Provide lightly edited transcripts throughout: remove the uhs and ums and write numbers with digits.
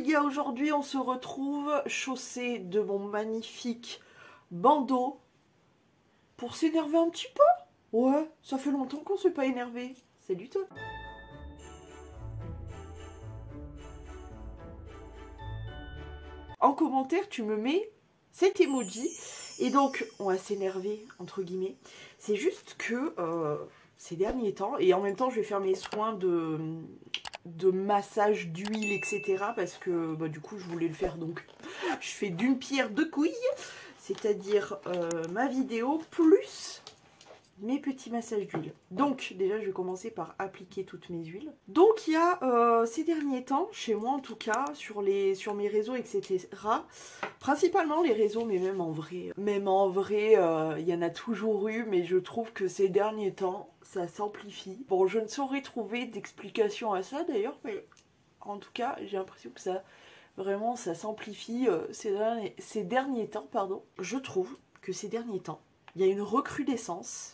les gars, aujourd'hui on se retrouve chaussé de mon magnifique bandeau pour s'énerver un petit peu. Ouais, ça fait longtemps qu'on s'est pas énervé. Salut toi. En commentaire, tu me mets cet emoji. Et donc, on va s'énerver, entre guillemets. C'est juste que ces derniers temps, et en même temps, je vais faire mes soins de massage d'huile, etc. Parce que, bah, du coup, je voulais le faire. Donc, je fais d'une pierre deux couilles. C'est-à-dire ma vidéo plus mes petits massages d'huile. Donc déjà je vais commencer par appliquer toutes mes huiles. Donc il y a ces derniers temps, chez moi en tout cas, sur mes réseaux, etc. Principalement les réseaux, mais même en vrai, il y en a toujours eu, mais je trouve que ces derniers temps, ça s'amplifie. Bon, je ne saurais trouver d'explication à ça d'ailleurs, mais en tout cas, j'ai l'impression que ça, vraiment, ça s'amplifie ces derniers temps, pardon. Je trouve que ces derniers temps, il y a une recrudescence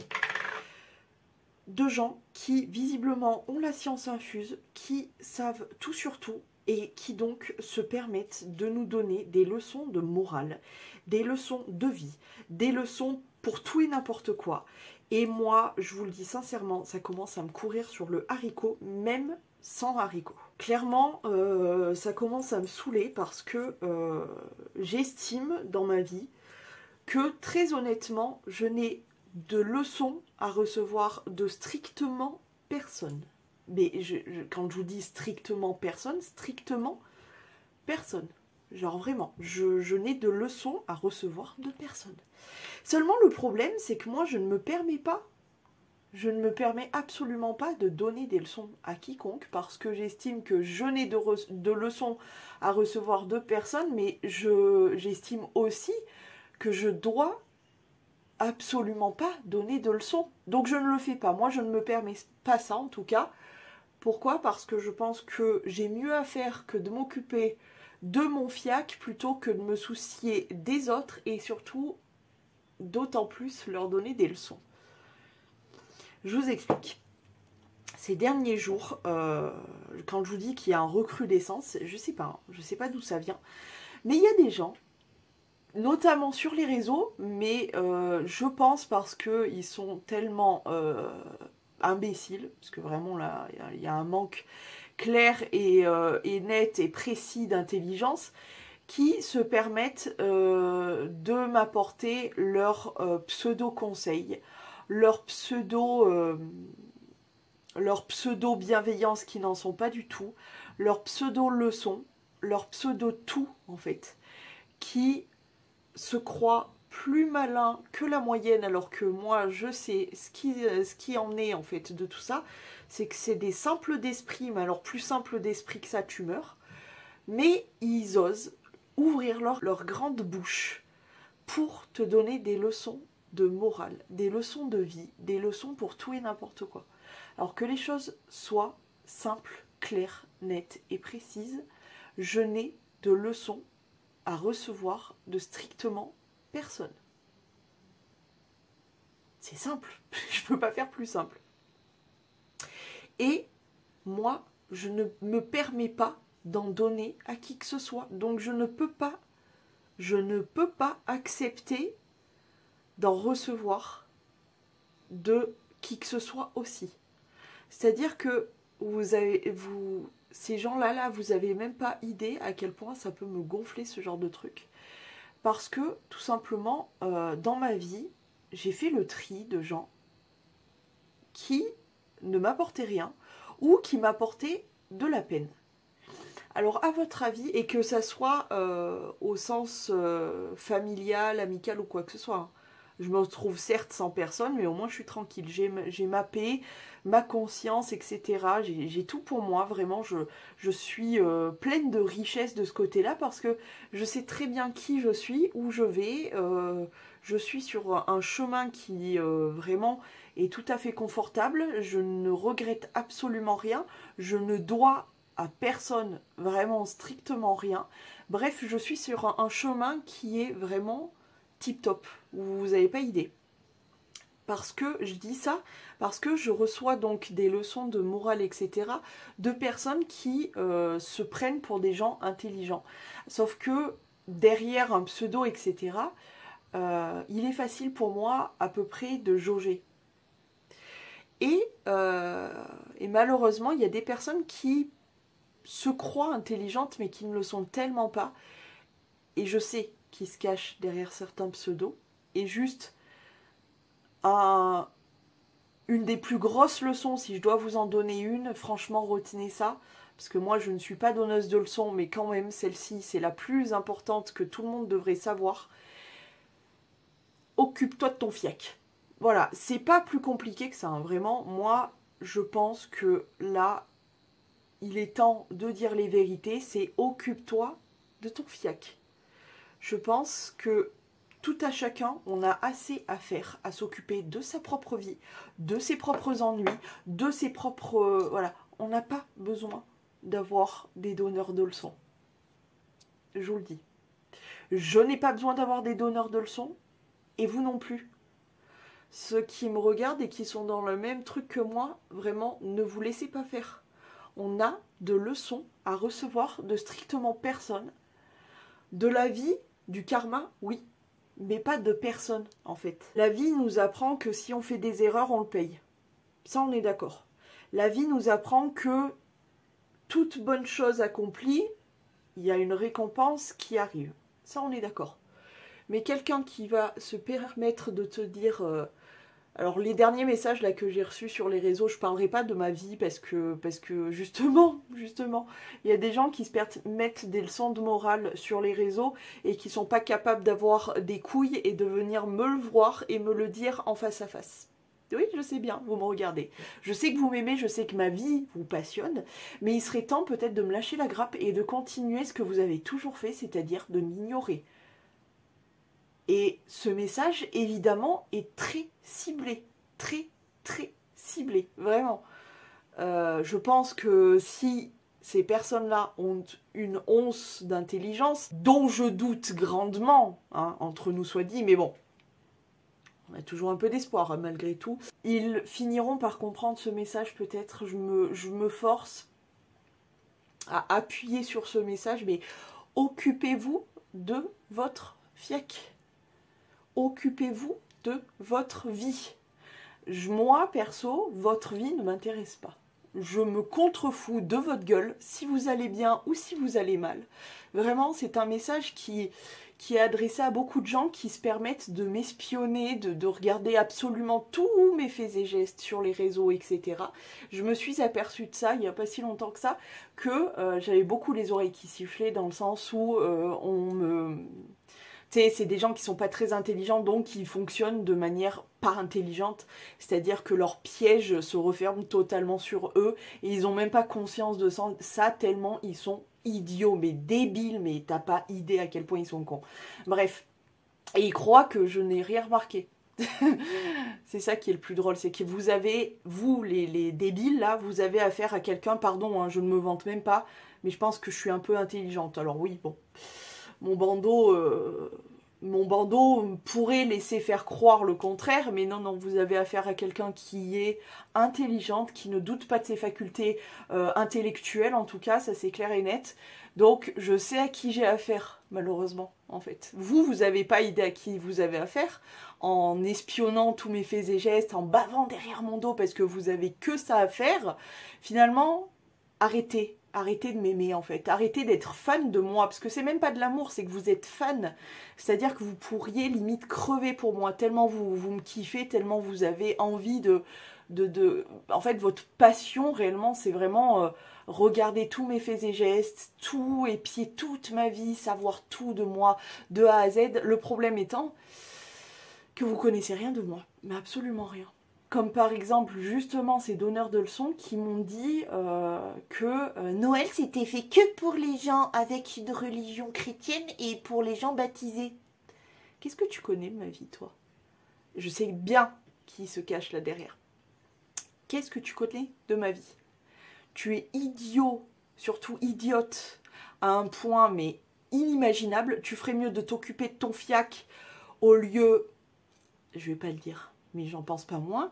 de gens qui visiblement ont la science infuse, qui savent tout sur tout et qui donc se permettent de nous donner des leçons de morale, des leçons de vie, des leçons pour tout et n'importe quoi. Et moi, je vous le dis sincèrement, ça commence à me courir sur le haricot, même sans haricot. Clairement, ça commence à me saouler parce que j'estime dans ma vie que très honnêtement, je n'ai de leçons à recevoir de strictement personne. Mais quand je vous dis strictement personne, genre vraiment, je n'ai de leçons à recevoir de personne. Seulement le problème, c'est que moi je ne me permets absolument pas de donner des leçons à quiconque parce que j'estime que je n'ai de leçons à recevoir de personne, mais j'estime aussi que je dois absolument pas donner de leçons. Donc je ne le fais pas. Moi, je ne me permets pas ça, en tout cas. Pourquoi? Parce que je pense que j'ai mieux à faire que de m'occuper de mon fiac plutôt que de me soucier des autres et surtout, d'autant plus, leur donner des leçons. Je vous explique. Ces derniers jours, quand je vous dis qu'il y a un recrudescence, je sais pas d'où ça vient, mais il y a des gens, notamment sur les réseaux, mais je pense parce qu'ils sont tellement imbéciles, parce que vraiment là, il y a un manque clair et net et précis d'intelligence, qui se permettent de m'apporter leurs pseudo-conseils, leur pseudo-bienveillance qui n'en sont pas du tout, leurs pseudo-leçons, leur pseudo-tout en fait, qui se croient plus malins que la moyenne, alors que moi je sais ce qui en est en fait de tout ça, c'est que c'est des simples d'esprit, mais alors plus simples d'esprit que ça tu meurs, mais ils osent ouvrir leur grande bouche pour te donner des leçons de morale, des leçons de vie, des leçons pour tout et n'importe quoi. Alors que les choses soient simples, claires, nettes et précises, je n'ai de leçons à recevoir de strictement personne. C'est simple, je ne peux pas faire plus simple. Et moi, je ne me permets pas d'en donner à qui que ce soit. Donc je ne peux pas accepter d'en recevoir de qui que ce soit aussi. C'est-à-dire que ces gens-là, vous n'avez même pas idée à quel point ça peut me gonfler ce genre de truc. Parce que, tout simplement, dans ma vie, j'ai fait le tri de gens qui ne m'apportaient rien ou qui m'apportaient de la peine. Alors, à votre avis, et que ça soit au sens familial, amical ou quoi que ce soit, hein, je me retrouve certes sans personne, mais au moins je suis tranquille. J'ai ma paix, ma conscience, etc. J'ai tout pour moi, vraiment. Je suis pleine de richesse de ce côté-là parce que je sais très bien qui je suis, où je vais. Je suis sur un chemin qui vraiment est tout à fait confortable. Je ne regrette absolument rien. Je ne dois à personne vraiment strictement rien. Bref, je suis sur un chemin qui est vraiment tip top, vous n'avez pas idée. Parce que, je dis ça, parce que je reçois donc des leçons de morale, etc., de personnes qui se prennent pour des gens intelligents. Sauf que derrière un pseudo, etc., il est facile pour moi à peu près de jauger. Et malheureusement, il y a des personnes qui se croient intelligentes, mais qui ne le sont tellement pas. Et je sais qu'ils se cachent derrière certains pseudos. Et juste, une des plus grosses leçons, si je dois vous en donner une, franchement, retenez ça. Parce que moi, je ne suis pas donneuse de leçons, mais quand même, celle-ci, c'est la plus importante que tout le monde devrait savoir. Occupe-toi de ton fiac. Voilà, c'est pas plus compliqué que ça, hein. Vraiment, moi, je pense que là, il est temps de dire les vérités, c'est occupe-toi de ton fiac. Je pense que tout à chacun, on a assez à faire, à s'occuper de sa propre vie, de ses propres ennuis, de ses propres... voilà, on n'a pas besoin d'avoir des donneurs de leçons. Je vous le dis. Je n'ai pas besoin d'avoir des donneurs de leçons, et vous non plus. Ceux qui me regardent et qui sont dans le même truc que moi, vraiment, ne vous laissez pas faire. On a de leçons à recevoir de strictement personne. De la vie, du karma, oui, mais pas de personne, en fait. La vie nous apprend que si on fait des erreurs, on le paye. Ça, on est d'accord. La vie nous apprend que toute bonne chose accomplie, il y a une récompense qui arrive. Ça, on est d'accord. Mais quelqu'un qui va se permettre de te dire... alors, les derniers messages là que j'ai reçus sur les réseaux, je ne parlerai pas de ma vie parce que justement, il y a des gens qui se mettent des leçons de morale sur les réseaux et qui ne sont pas capables d'avoir des couilles et de venir me le voir et me le dire en face à face. Oui, je sais bien, vous me regardez. Je sais que vous m'aimez, je sais que ma vie vous passionne, mais il serait temps peut-être de me lâcher la grappe et de continuer ce que vous avez toujours fait, c'est-à-dire de m'ignorer. Et ce message, évidemment, est très ciblé. Très, très ciblé. Vraiment. Je pense que si ces personnes-là ont une once d'intelligence, dont je doute grandement, hein, entre nous soit dit, mais bon, on a toujours un peu d'espoir, hein, malgré tout, ils finiront par comprendre ce message, peut-être. Je me force à appuyer sur ce message, mais occupez-vous de votre fiac. Occupez-vous de votre vie. Moi, perso, votre vie ne m'intéresse pas. Je me contrefous de votre gueule, si vous allez bien ou si vous allez mal. Vraiment, c'est un message qui est adressé à beaucoup de gens qui se permettent de m'espionner, de regarder absolument tous mes faits et gestes sur les réseaux, etc. Je me suis aperçue de ça, il n'y a pas si longtemps que ça, que j'avais beaucoup les oreilles qui sifflaient, dans le sens où on me... Tu sais, c'est des gens qui sont pas très intelligents, donc qui fonctionnent de manière pas intelligente. C'est-à-dire que leurs pièges se referment totalement sur eux et ils ont même pas conscience de ça tellement ils sont idiots, mais débiles, mais t'as pas idée à quel point ils sont cons. Bref. Et ils croient que je n'ai rien remarqué. C'est ça qui est le plus drôle, c'est que vous avez, vous les débiles là, vous avez affaire à quelqu'un, pardon, hein, je ne me vante même pas, mais je pense que je suis un peu intelligente. Alors oui, bon... Mon bandeau pourrait laisser faire croire le contraire, mais non, vous avez affaire à quelqu'un qui est intelligente, qui ne doute pas de ses facultés intellectuelles, en tout cas, ça c'est clair et net. Donc, je sais à qui j'ai affaire, malheureusement, en fait. Vous n'avez pas idée à qui vous avez affaire, en espionnant tous mes faits et gestes, en bavant derrière mon dos, parce que vous avez que ça à faire. Finalement, arrêtez de m'aimer en fait, arrêtez d'être fan de moi, parce que c'est même pas de l'amour, c'est que vous êtes fan, c'est-à-dire que vous pourriez limite crever pour moi, tellement vous me kiffez, tellement vous avez envie en fait votre passion réellement c'est vraiment regarder tous mes faits et gestes, tout, épier toute ma vie, savoir tout de moi, de A à Z, le problème étant que vous connaissez rien de moi, mais absolument rien. Comme par exemple, justement, ces donneurs de leçons qui m'ont dit que Noël, c'était fait que pour les gens avec une religion chrétienne et pour les gens baptisés. Qu'est-ce que tu connais de ma vie, toi? Je sais bien qui se cache là derrière. Qu'est-ce que tu connais de ma vie? Tu es idiot, surtout idiote, à un point, mais inimaginable. Tu ferais mieux de t'occuper de ton fiac au lieu... Je vais pas le dire. mais j'en pense pas moins.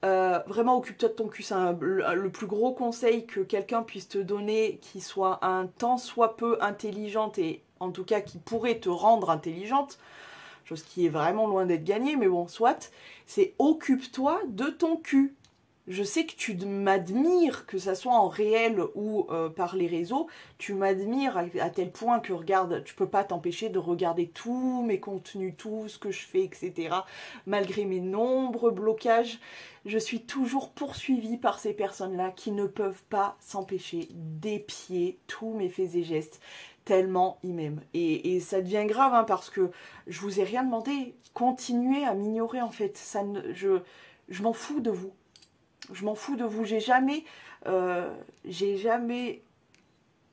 Vraiment, occupe-toi de ton cul, c'est le plus gros conseil que quelqu'un puisse te donner, qui soit un tant soit peu intelligente, et en tout cas qui pourrait te rendre intelligente, chose qui est vraiment loin d'être gagnée, mais bon, soit, c'est occupe-toi de ton cul. Je sais que tu m'admires, que ça soit en réel ou par les réseaux, tu m'admires à tel point que, regarde, tu peux pas t'empêcher de regarder tous mes contenus, tout ce que je fais, etc. Malgré mes nombreux blocages, je suis toujours poursuivie par ces personnes-là qui ne peuvent pas s'empêcher d'épier tous mes faits et gestes, tellement ils m'aiment. Et ça devient grave, hein, parce que je vous ai rien demandé. Continuez à m'ignorer, en fait. Je m'en fous de vous. Je m'en fous de vous, j'ai jamais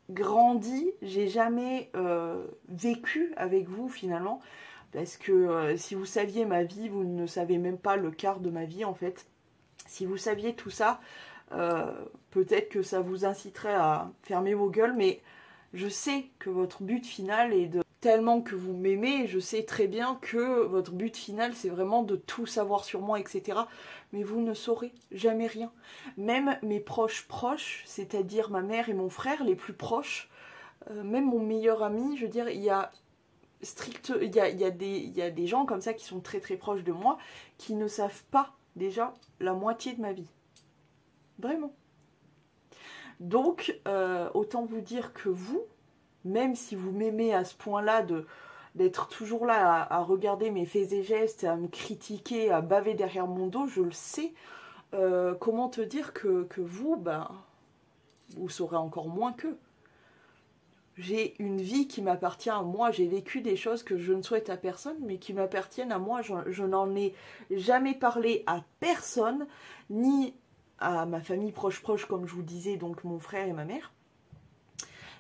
grandi, j'ai jamais vécu avec vous finalement, parce que si vous saviez ma vie, vous ne savez même pas le quart de ma vie en fait. Si vous saviez tout ça, peut-être que ça vous inciterait à fermer vos gueules, mais je sais que votre but final est de... Tellement que vous m'aimez, je sais très bien que votre but final, c'est vraiment de tout savoir sur moi, etc. Mais vous ne saurez jamais rien. Même mes proches, c'est-à-dire ma mère et mon frère, les plus proches, même mon meilleur ami, je veux dire, il y a des gens comme ça qui sont très très proches de moi, qui ne savent pas déjà la moitié de ma vie. Vraiment. Donc, autant vous dire que vous, même si vous m'aimez à ce point-là, d'être toujours là à regarder mes faits et gestes, à me critiquer, à baver derrière mon dos, je le sais. Comment te dire que vous, ben, vous saurez encore moins qu'eux. J'ai une vie qui m'appartient à moi, j'ai vécu des choses que je ne souhaite à personne, mais qui m'appartiennent à moi. Je n'en ai jamais parlé à personne, ni à ma famille proche, comme je vous disais, donc mon frère et ma mère,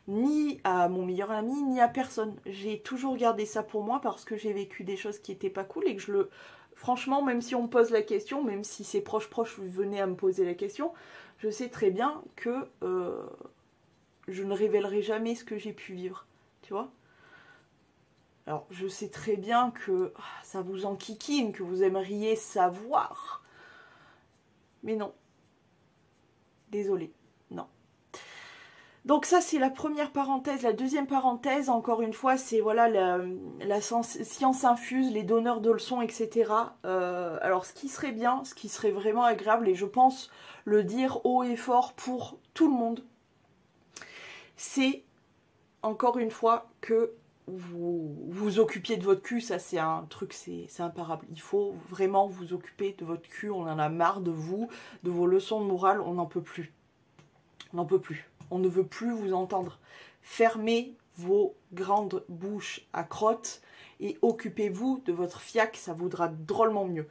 ni à mon meilleur ami, ni à personne. J'ai toujours gardé ça pour moi parce que j'ai vécu des choses qui étaient pas cool et que franchement, même si on me pose la question, même si ces proches venaient à me poser la question, je sais très bien que je ne révélerai jamais ce que j'ai pu vivre, tu vois. Alors, je sais très bien que ça vous enquiquine, que vous aimeriez savoir. Mais non. Désolée, non. Donc ça, c'est la première parenthèse. La deuxième parenthèse, encore une fois, c'est voilà la science infuse, les donneurs de leçons, etc. Alors, ce qui serait bien, ce qui serait vraiment agréable, et je pense le dire haut et fort pour tout le monde, c'est, encore une fois, que vous vous occupiez de votre cul. Ça, c'est un truc, c'est imparable. Il faut vraiment vous occuper de votre cul. On en a marre de vous, de vos leçons de morale. On n'en peut plus. On n'en peut plus. On ne veut plus vous entendre. Fermez vos grandes bouches à crotte et occupez-vous de votre fiac, ça vaudra drôlement mieux.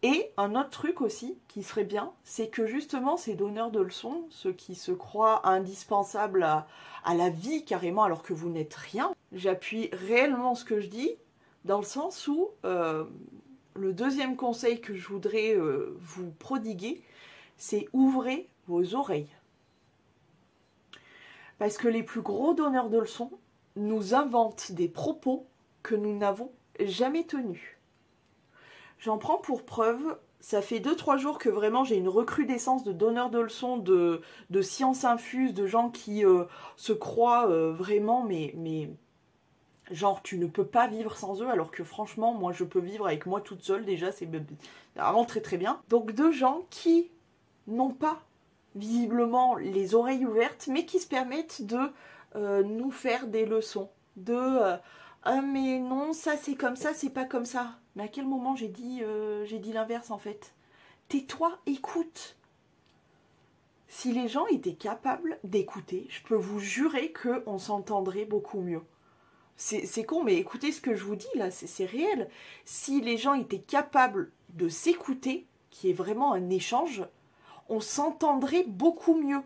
Et un autre truc aussi qui serait bien, c'est que justement ces donneurs de leçons, ceux qui se croient indispensables à la vie carrément alors que vous n'êtes rien, j'appuie réellement ce que je dis dans le sens où le deuxième conseil que je voudrais vous prodiguer, c'est ouvrez vos oreilles. Parce que les plus gros donneurs de leçons nous inventent des propos que nous n'avons jamais tenus. J'en prends pour preuve, ça fait 2-3 jours que vraiment j'ai une recrudescence de donneurs de leçons, de sciences infuses, de gens qui se croient vraiment, mais genre tu ne peux pas vivre sans eux, alors que franchement, moi je peux vivre avec moi toute seule déjà, c'est vraiment très très bien. Donc de gens qui n'ont pas visiblement les oreilles ouvertes, mais qui se permettent de nous faire des leçons. Ah mais non, ça c'est comme ça, c'est pas comme ça. Mais à quel moment j'ai dit l'inverse en fait? Tais-toi, écoute. Si les gens étaient capables d'écouter, je peux vous jurer qu'on s'entendrait beaucoup mieux. C'est con, mais écoutez ce que je vous dis là, c'est réel. Si les gens étaient capables de s'écouter, qui est vraiment un échange, on s'entendrait beaucoup mieux.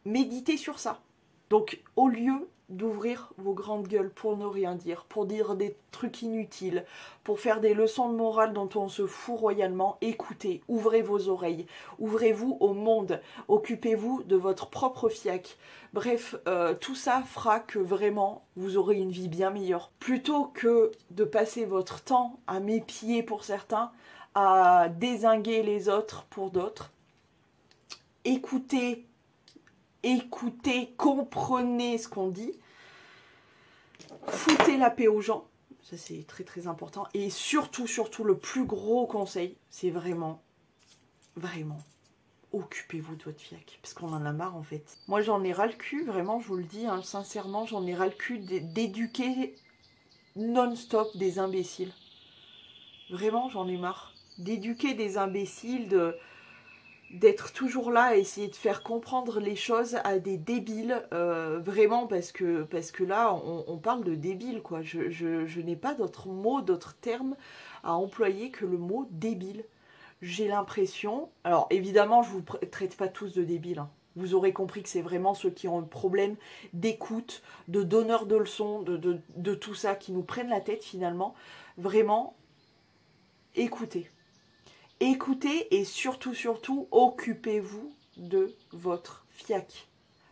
Méditez sur ça. Donc, au lieu d'ouvrir vos grandes gueules pour ne rien dire, pour dire des trucs inutiles, pour faire des leçons de morale dont on se fout royalement, écoutez, ouvrez vos oreilles, ouvrez-vous au monde, occupez-vous de votre propre fiac. Bref, tout ça fera que vraiment vous aurez une vie bien meilleure. Plutôt que de passer votre temps à m'épier pour certains, à dézinguer les autres pour d'autres. Écoutez, comprenez ce qu'on dit. Foutez la paix aux gens. Ça, c'est très très important. Et surtout, le plus gros conseil, c'est vraiment, occupez-vous de votre fiac. Parce qu'on en a marre, en fait. Moi, j'en ai ras le cul, vraiment, je vous le dis, hein, sincèrement, j'en ai ras le cul d'éduquer non-stop des imbéciles. Vraiment, j'en ai marre. D'éduquer des imbéciles, d'être toujours là à essayer de faire comprendre les choses à des débiles, vraiment, parce que là, on parle de débiles, quoi. Je n'ai pas d'autre mot, d'autre terme à employer que le mot débile. J'ai l'impression... Alors, évidemment, je ne vous traite pas tous de débiles, hein. Vous aurez compris que c'est vraiment ceux qui ont un problème d'écoute, de donneur de leçons, de tout ça, qui nous prennent la tête, finalement. Vraiment, écoutez. Écoutez et surtout, occupez-vous de votre fiac.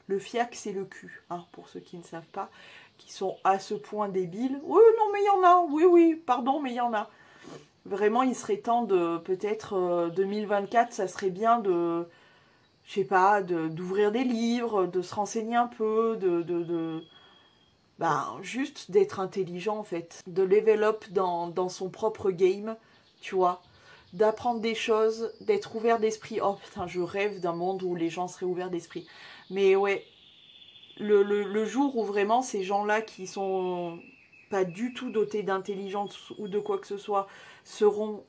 Le fiac, c'est le cul, hein, pour ceux qui ne savent pas, qui sont à ce point débiles. Oui, non, mais il y en a, oui, pardon, mais il y en a. Vraiment, il serait temps de, peut-être 2024, ça serait bien de, je sais pas, d'ouvrir des livres, de se renseigner un peu, juste d'être intelligent, en fait. De level up dans son propre game, tu vois. D'apprendre des choses, d'être ouvert d'esprit. Oh putain, je rêve d'un monde où les gens seraient ouverts d'esprit. Mais ouais, le jour où vraiment ces gens-là qui sont pas du tout dotés d'intelligence ou de quoi que ce soit seront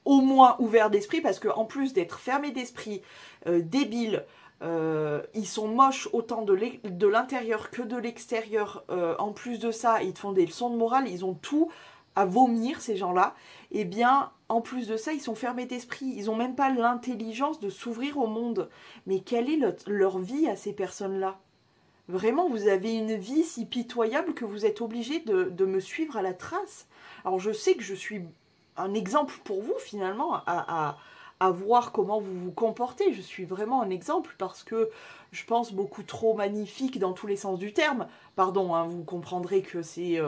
au moins ouverts d'esprit, parce qu'en plus d'être fermés d'esprit, débiles, ils sont moches autant de l'intérieur que de l'extérieur. En plus de ça, ils te font des leçons de morale, ils ont tout à vomir, ces gens-là. Eh bien, en plus de ça, ils sont fermés d'esprit. Ils n'ont même pas l'intelligence de s'ouvrir au monde. Mais quelle est leur vie à ces personnes-là? Vraiment, vous avez une vie si pitoyable que vous êtes obligé de me suivre à la trace. Alors, je sais que je suis un exemple pour vous, finalement, à voir comment vous vous comportez. Je suis vraiment un exemple parce que je pense beaucoup trop magnifique dans tous les sens du terme. Pardon, hein, vous comprendrez que c'est...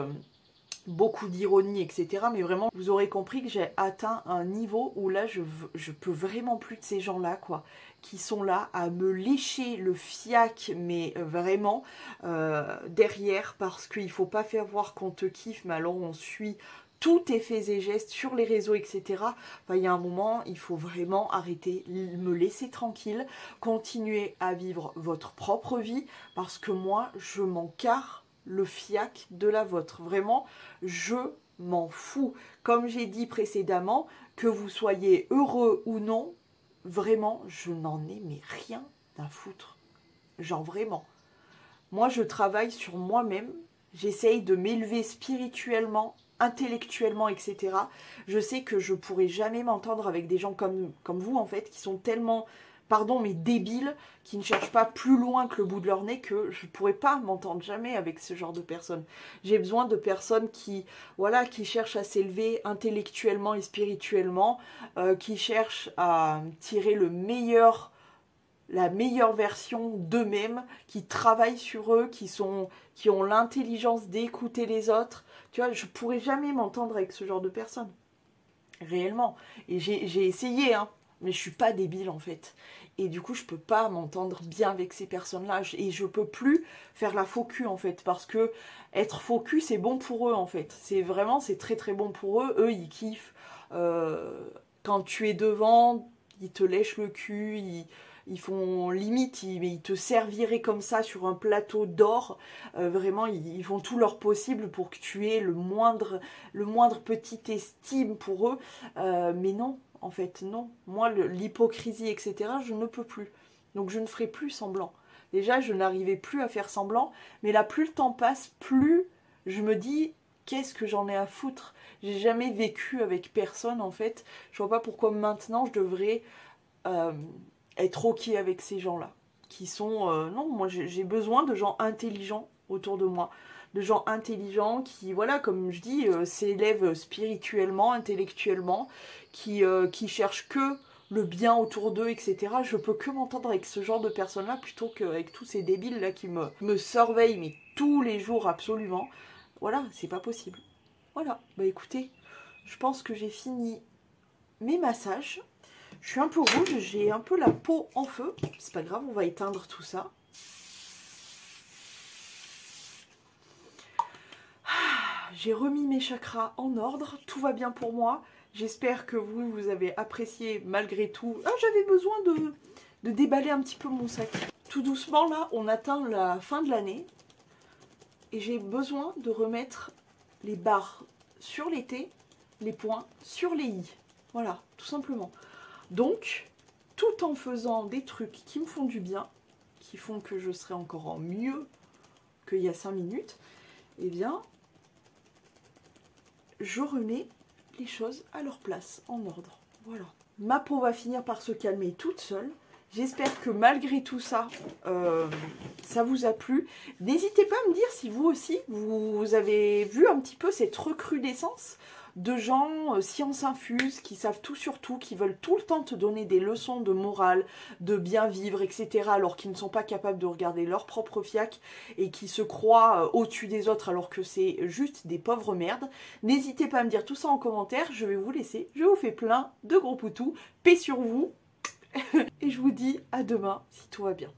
beaucoup d'ironie, etc. Mais vraiment, vous aurez compris que j'ai atteint un niveau où là, je peux vraiment plus de ces gens-là, quoi, qui sont là à me lécher le fiac, mais vraiment, derrière, parce qu'il faut pas faire voir qu'on te kiffe, mais alors on suit tous tes faits et gestes sur les réseaux, etc. Enfin, il y a un moment, il faut vraiment arrêter, me laisser tranquille, continuer à vivre votre propre vie, parce que moi, je m'en carre le fiac de la vôtre. Vraiment, je m'en fous. Comme j'ai dit précédemment, que vous soyez heureux ou non, vraiment, je n'en ai mais rien à foutre. Genre vraiment. Moi, je travaille sur moi-même. J'essaye de m'élever spirituellement, intellectuellement, etc. Je sais que je pourrai jamais m'entendre avec des gens comme vous, en fait, qui sont tellement... pardon, mais débiles, qui ne cherchent pas plus loin que le bout de leur nez, que je ne pourrais pas m'entendre jamais avec ce genre de personnes. J'ai besoin de personnes qui, voilà, qui cherchent à s'élever intellectuellement et spirituellement, qui cherchent à tirer la meilleure version d'eux-mêmes, qui travaillent sur eux, qui ont l'intelligence d'écouter les autres. Tu vois, je ne pourrais jamais m'entendre avec ce genre de personnes. Réellement. Et j'ai essayé, hein. Mais je suis pas débile en fait. Et du coup, je peux pas m'entendre bien avec ces personnes-là. Et je peux plus faire la faux cul en fait. Parce que être faux cul, c'est bon pour eux en fait. C'est très très bon pour eux. Eux, ils kiffent. Quand tu es devant, ils te lèchent le cul. Ils font limite, ils te serviraient comme ça sur un plateau d'or. Vraiment, ils font tout leur possible pour que tu aies le moindre petite estime pour eux. Mais non. En fait, non. Moi, l'hypocrisie, etc., je ne peux plus. Donc, je ne ferai plus semblant. Déjà, je n'arrivais plus à faire semblant. Mais là, plus le temps passe, plus je me dis, qu'est-ce que j'en ai à foutre? J'ai jamais vécu avec personne, en fait. Je vois pas pourquoi maintenant, je devrais être OK avec ces gens-là. Qui sont... non, moi, j'ai besoin de gens intelligents autour de moi. De gens intelligents qui, voilà, comme je dis, s'élèvent spirituellement, intellectuellement, qui cherchent que le bien autour d'eux, etc. Je peux que m'entendre avec ce genre de personnes-là plutôt qu'avec tous ces débiles-là qui me surveillent, mais tous les jours absolument. Voilà, c'est pas possible. Voilà, bah écoutez, je pense que j'ai fini mes massages. Je suis un peu rouge, j'ai un peu la peau en feu. C'est pas grave, on va éteindre tout ça. J'ai remis mes chakras en ordre, tout va bien pour moi. J'espère que vous avez apprécié malgré tout. Ah, j'avais besoin de déballer un petit peu mon sac. Tout doucement, là, on atteint la fin de l'année. Et j'ai besoin de remettre les barres sur les T, les points sur les I. Voilà, tout simplement. Donc, tout en faisant des trucs qui me font du bien, qui font que je serai encore en mieux qu'il y a 5 minutes, eh bien, je remets les choses à leur place, en ordre. Voilà. Ma peau va finir par se calmer toute seule. J'espère que malgré tout ça, ça vous a plu. N'hésitez pas à me dire si vous aussi, vous avez vu un petit peu cette recrudescence de gens science infuse, qui savent tout sur tout, qui veulent tout le temps te donner des leçons de morale, de bien vivre, etc. alors qu'ils ne sont pas capables de regarder leur propre fiac et qui se croient au-dessus des autres alors que c'est juste des pauvres merdes. N'hésitez pas à me dire tout ça en commentaire, je vais vous laisser. Je vous fais plein de gros poutous, paix sur vous et je vous dis à demain si tout va bien.